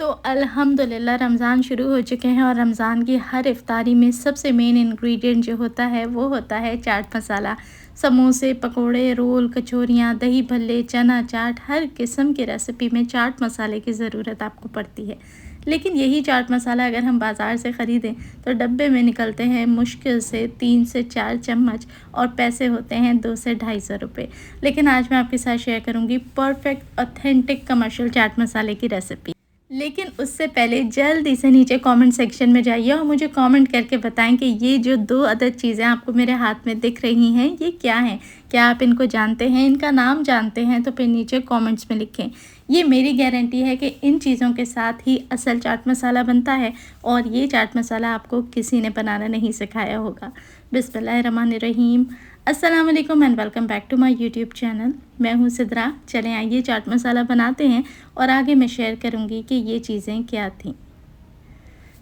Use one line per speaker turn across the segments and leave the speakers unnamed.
तो अल्हम्दुलिल्लाह रमज़ान शुरू हो चुके हैं और रमज़ान की हर इफ़्तारी में सबसे मेन इंग्रेडिएंट जो होता है वो होता है चाट मसाला। समोसे, पकोड़े, रोल, कचौरियाँ, दही भल्ले, चना चाट, हर किस्म की रेसिपी में चाट मसाले की ज़रूरत आपको पड़ती है। लेकिन यही चाट मसाला अगर हम बाज़ार से ख़रीदें तो डब्बे में निकलते हैं मुश्किल से 3 से 4 चम्मच और पैसे होते हैं 2 से ₹250। लेकिन आज मैं आपके साथ शेयर करूँगी परफ़ेक्ट ऑथेंटिक कमर्शियल चाट मसाले की रेसिपी। लेकिन उससे पहले जल्दी से नीचे कमेंट सेक्शन में जाइए और मुझे कमेंट करके बताएं कि ये जो 2 अदद चीज़ें आपको मेरे हाथ में दिख रही हैं ये क्या हैं? क्या आप इनको जानते हैं, इनका नाम जानते हैं? तो फिर नीचे कमेंट्स में लिखें। ये मेरी गारंटी है कि इन चीज़ों के साथ ही असल चाट मसाला बनता है और ये चाट मसाला आपको किसी ने बनाना नहीं सिखाया होगा। बिस्मिल्लाहिर्रहमानिर्रहीम। अस्सलाम वालेकुम and welcome back to my YouTube channel. मैं हूँ सिद्रा। चलें आइए चाट मसाला बनाते हैं और आगे मैं शेयर करूँगी कि ये चीज़ें क्या थीं।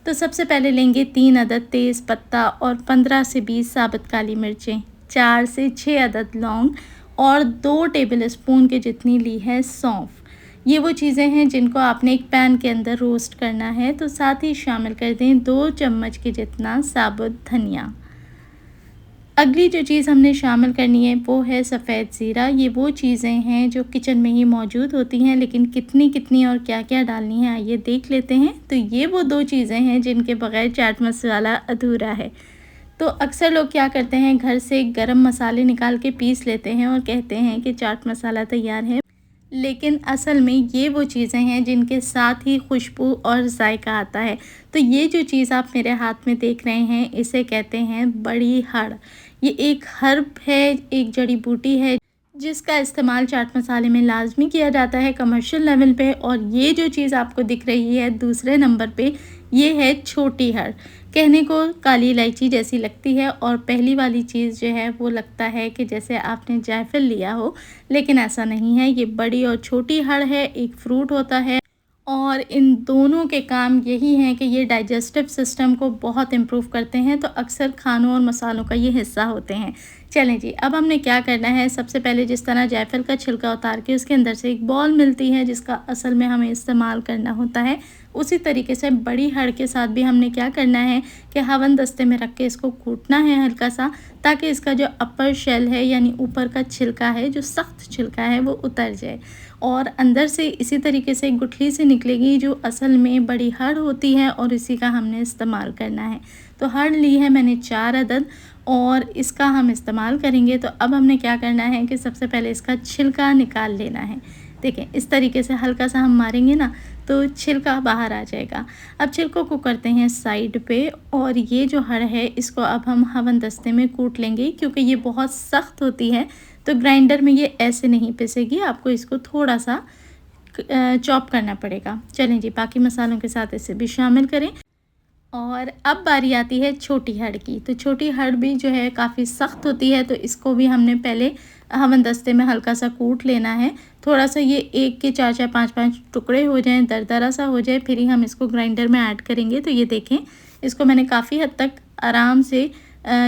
तो सबसे पहले लेंगे 3 अदद तेज़ पत्ता और 15 से 20 साबुत काली मिर्चें, 4 से 6 अदद लौंग और 2 टेबल स्पून के जितनी ली है सौंफ। ये वो चीज़ें हैं जिनको आपने एक पैन के अंदर रोस्ट करना है। तो साथ ही शामिल कर दें 2 चम्मच के जितना साबुत धनिया। अगली जो चीज़ हमने शामिल करनी है वो है सफ़ेद ज़ीरा। ये वो चीज़ें हैं जो किचन में ही मौजूद होती हैं, लेकिन कितनी कितनी और क्या क्या डालनी है आइए देख लेते हैं। तो ये वो 2 चीज़ें हैं जिनके बगैर चाट मसाला अधूरा है। तो अक्सर लोग क्या करते हैं, घर से गरम मसाले निकाल के पीस लेते हैं और कहते हैं कि चाट मसाला तैयार है। लेकिन असल में ये वो चीज़ें हैं जिनके साथ ही खुशबू और जायका आता है। तो ये जो चीज़ आप मेरे हाथ में देख रहे हैं इसे कहते हैं बड़ी हड़। ये एक हर्ब है, एक जड़ी बूटी है जिसका इस्तेमाल चाट मसाले में लाजमी किया जाता है कमर्शियल लेवल पे। और ये जो चीज़ आपको दिख रही है दूसरे नंबर पे ये है छोटी हड़। कहने को काली इलायची जैसी लगती है और पहली वाली चीज़ जो है वो लगता है कि जैसे आपने जायफल लिया हो, लेकिन ऐसा नहीं है। ये बड़ी और छोटी हड़ है, एक फ्रूट होता है और इन दोनों के काम यही हैं कि ये डाइजेस्टिव सिस्टम को बहुत इम्प्रूव करते हैं। तो अक्सर खानों और मसालों का ये हिस्सा होते हैं। चलें जी, अब हमने क्या करना है, सबसे पहले जिस तरह जायफल का छिलका उतार के उसके अंदर से एक बॉल मिलती है जिसका असल में हमें इस्तेमाल करना होता है, उसी तरीके से बड़ी हड़ के साथ भी हमने क्या करना है कि हवन दस्ते में रख के इसको कूटना है हल्का सा, ताकि इसका जो अपर शेल है यानी ऊपर का छिलका है, जो सख्त छिलका है, वो उतर जाए और अंदर से इसी तरीके से एक गुठली से निकलेगी जो असल में बड़ी हड़ होती है और इसी का हमने इस्तेमाल करना है। तो हड़ ली है मैंने 4 अदद और इसका हम इस्तेमाल करेंगे। तो अब हमने क्या करना है कि सबसे पहले इसका छिलका निकाल लेना है। देखें इस तरीके से हल्का सा हम मारेंगे ना तो छिलका बाहर आ जाएगा। अब छिलकों को करते हैं साइड पे और ये जो हड़ है इसको अब हम हवन दस्ते में कूट लेंगे, क्योंकि ये बहुत सख्त होती है तो ग्राइंडर में ये ऐसे नहीं पिसेगी, आपको इसको थोड़ा सा चॉप करना पड़ेगा। चलें जी, बाकी मसालों के साथ इसे भी शामिल करें। और अब बारी आती है छोटी हड़ की। तो छोटी हड़ भी जो है काफ़ी सख्त होती है, तो इसको भी हमने पहले हवन दस्ते में हल्का सा कूट लेना है। थोड़ा सा ये 1 के 4-4 5-5 टुकड़े हो जाएं, दरदरा सा हो जाए, फिर ही हम इसको ग्राइंडर में ऐड करेंगे। तो ये देखें इसको मैंने काफ़ी हद तक आराम से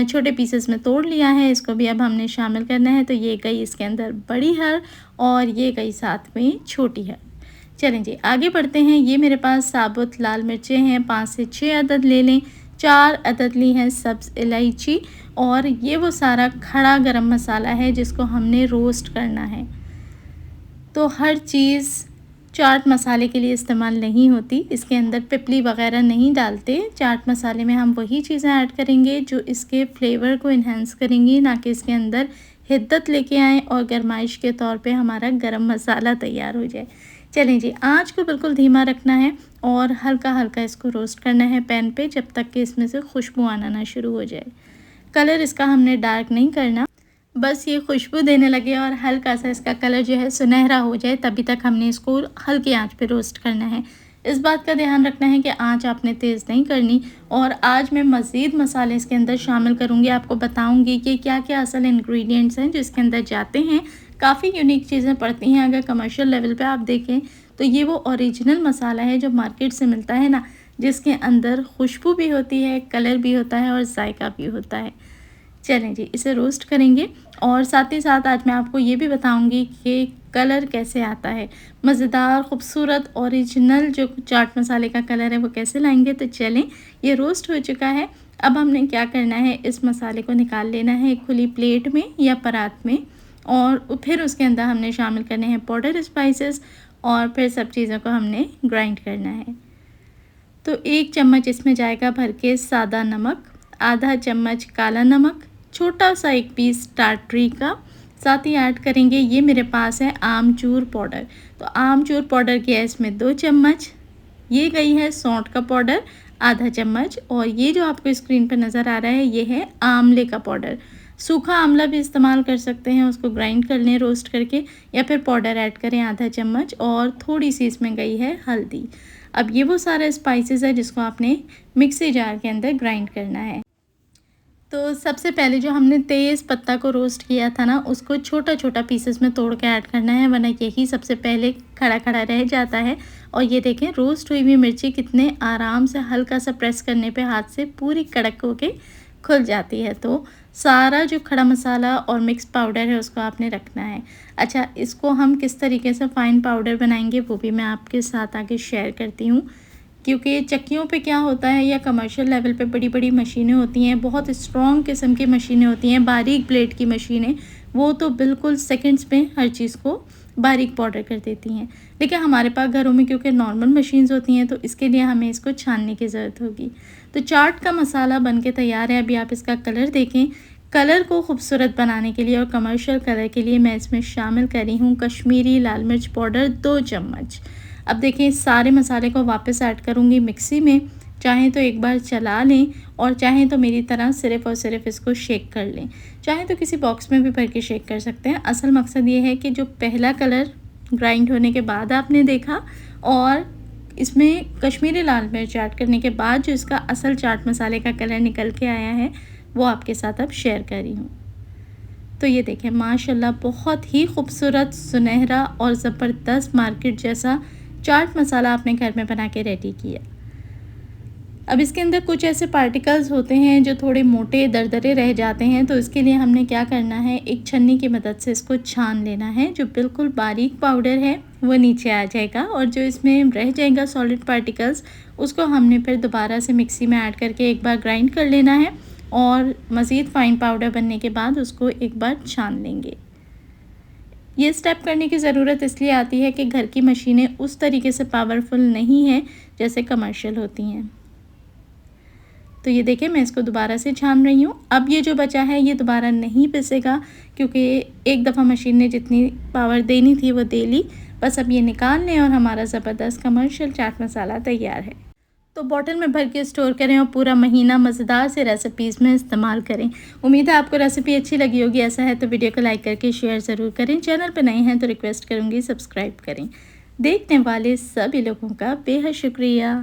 छोटे पीसेस में तोड़ लिया है। इसको भी अब हमने शामिल करना है। तो ये गई इसके अंदर बड़ी हड़ और ये गई साथ में छोटी हड़। चलें जी, आगे बढ़ते हैं। ये मेरे पास साबुत लाल मिर्चें हैं, 5 से 6 अदद ले लें। 4 अदद ली हैं सब्ज़ इलायची और ये वो सारा खड़ा गरम मसाला है जिसको हमने रोस्ट करना है। तो हर चीज़ चाट मसाले के लिए इस्तेमाल नहीं होती, इसके अंदर पिपली वगैरह नहीं डालते। चाट मसाले में हम वही चीज़ें ऐड करेंगे जो इसके फ्लेवर को इन्हेंस करेंगी, ना कि इसके अंदर हिद्दत लेके आएँ और गरमाइश के तौर पे हमारा गरम मसाला तैयार हो जाए। चलें जी, आँच को बिल्कुल धीमा रखना है और हल्का हल्का इसको रोस्ट करना है पैन पे जब तक कि इसमें से खुशबू आना ना शुरू हो जाए। कलर इसका हमने डार्क नहीं करना, बस ये खुशबू देने लगे और हल्का सा इसका कलर जो है सुनहरा हो जाए तभी तक हमने इसको हल्की आंच पे रोस्ट करना है। इस बात का ध्यान रखना है कि आंच आपने तेज़ नहीं करनी। और आज मैं मज़ीद मसाले इसके अंदर शामिल करूँगी, आपको बताऊँगी कि क्या क्या असल इंग्रेडिएंट्स हैं जो इसके अंदर जाते हैं। काफ़ी यूनिक चीज़ें पड़ती हैं। अगर कमर्शियल लेवल पे आप देखें तो ये वो ओरिजिनल मसाला है जो मार्केट से मिलता है ना, जिसके अंदर खुशबू भी होती है, कलर भी होता है और जायका भी होता है। चलें जी, इसे रोस्ट करेंगे और साथ ही साथ आज मैं आपको ये भी बताऊंगी कि कलर कैसे आता है, मज़ेदार खूबसूरत ओरिजिनल जो चाट मसाले का कलर है वो कैसे लाएंगे। तो चलें, ये रोस्ट हो चुका है। अब हमने क्या करना है, इस मसाले को निकाल लेना है एक खुली प्लेट में या परात में, और फिर उसके अंदर हमने शामिल करने हैं पाउडर स्पाइसेस, और फिर सब चीज़ों को हमने ग्राइंड करना है। तो 1 चम्मच इसमें जाएगा भर के सादा नमक, आधा चम्मच काला नमक, छोटा सा एक पीस टाटरी का, साथ ही ऐड करेंगे ये मेरे पास है आमचूर पाउडर। तो आमचूर पाउडर की है इसमें 2 चम्मच। ये गई है सौंठ का पाउडर आधा चम्मच, और ये जो आपको स्क्रीन पर नज़र आ रहा है ये है आंवले का पाउडर। सूखा आंवला भी इस्तेमाल कर सकते हैं, उसको ग्राइंड कर लें रोस्ट करके, या फिर पाउडर ऐड करें आधा चम्मच, और थोड़ी सी इसमें गई है हल्दी। अब ये वो सारा स्पाइसेस है जिसको आपने मिक्सी जार के अंदर ग्राइंड करना है। तो सबसे पहले जो हमने तेज़ पत्ता को रोस्ट किया था ना, उसको छोटा छोटा पीसेस में तोड़ के ऐड करना है, वरना यही सबसे पहले खड़ा खड़ा रह जाता है। और ये देखें रोस्ट हुई हुई मिर्ची कितने आराम से हल्का सा प्रेस करने पे हाथ से पूरी कड़क होके खुल जाती है। तो सारा जो खड़ा मसाला और मिक्स पाउडर है उसको आपने रखना है। अच्छा, इसको हम किस तरीके से फ़ाइन पाउडर बनाएंगे वो भी मैं आपके साथ आगे शेयर करती हूँ, क्योंकि चक्कियों पे क्या होता है या कमर्शियल लेवल पे बड़ी बड़ी मशीनें होती हैं, बहुत स्ट्रॉन्ग किस्म की मशीनें होती हैं, बारीक ब्लेड की मशीनें, वो तो बिल्कुल सेकंड्स में हर चीज़ को बारीक पाउडर कर देती हैं। लेकिन हमारे पास घरों में क्योंकि नॉर्मल मशीन्स होती हैं, तो इसके लिए हमें इसको छानने की ज़रूरत होगी। तो चाट का मसाला बन के तैयार है। अभी आप इसका कलर देखें। कलर को खूबसूरत बनाने के लिए और कमर्शियल कलर के लिए मैं इसमें शामिल कर रही हूँ कश्मीरी लाल मिर्च पाउडर 2 चम्मच। अब देखिए सारे मसाले को वापस ऐड करूँगी मिक्सी में। चाहें तो एक बार चला लें, और चाहें तो मेरी तरह सिर्फ़ और सिर्फ इसको शेक कर लें। चाहें तो किसी बॉक्स में भी भर के शेक कर सकते हैं। असल मकसद ये है कि जो पहला कलर ग्राइंड होने के बाद आपने देखा, और इसमें कश्मीरी लाल मिर्च ऐड करने के बाद जो इसका असल चाट मसाले का कलर निकल के आया है, वो आपके साथ अब शेयर कर रही हूँ। तो ये देखें माशाल्लाह बहुत ही खूबसूरत, सुनहरा और ज़बरदस्त मार्केट जैसा चाट मसाला आपने घर में बना के रेडी किया। अब इसके अंदर कुछ ऐसे पार्टिकल्स होते हैं जो थोड़े मोटे दरदरे रह जाते हैं, तो इसके लिए हमने क्या करना है, एक छन्नी की मदद से इसको छान लेना है। जो बिल्कुल बारीक पाउडर है वो नीचे आ जाएगा, और जो इसमें रह जाएगा सॉलिड पार्टिकल्स उसको हमने फिर दोबारा से मिक्सी में ऐड करके एक बार ग्राइंड कर लेना है, और मज़ीद फ़ाइन पाउडर बनने के बाद उसको एक बार छान लेंगे। ये स्टेप करने की ज़रूरत इसलिए आती है कि घर की मशीनें उस तरीके से पावरफुल नहीं हैं जैसे कमर्शियल होती हैं। तो ये देखिए मैं इसको दोबारा से छान रही हूँ। अब ये जो बचा है ये दोबारा नहीं पिसेगा, क्योंकि एक दफ़ा मशीन ने जितनी पावर देनी थी वो दे ली। बस अब ये निकाल लें और हमारा ज़बरदस्त कमर्शियल चाट मसाला तैयार है। तो बॉटल में भर के स्टोर करें और पूरा महीना मज़ेदार से रेसिपीज़ में इस्तेमाल करें। उम्मीद है आपको रेसिपी अच्छी लगी होगी। ऐसा है तो वीडियो को लाइक करके शेयर ज़रूर करें। चैनल पर नए हैं तो रिक्वेस्ट करूँगी सब्सक्राइब करें। देखने वाले सभी लोगों का बेहद शुक्रिया।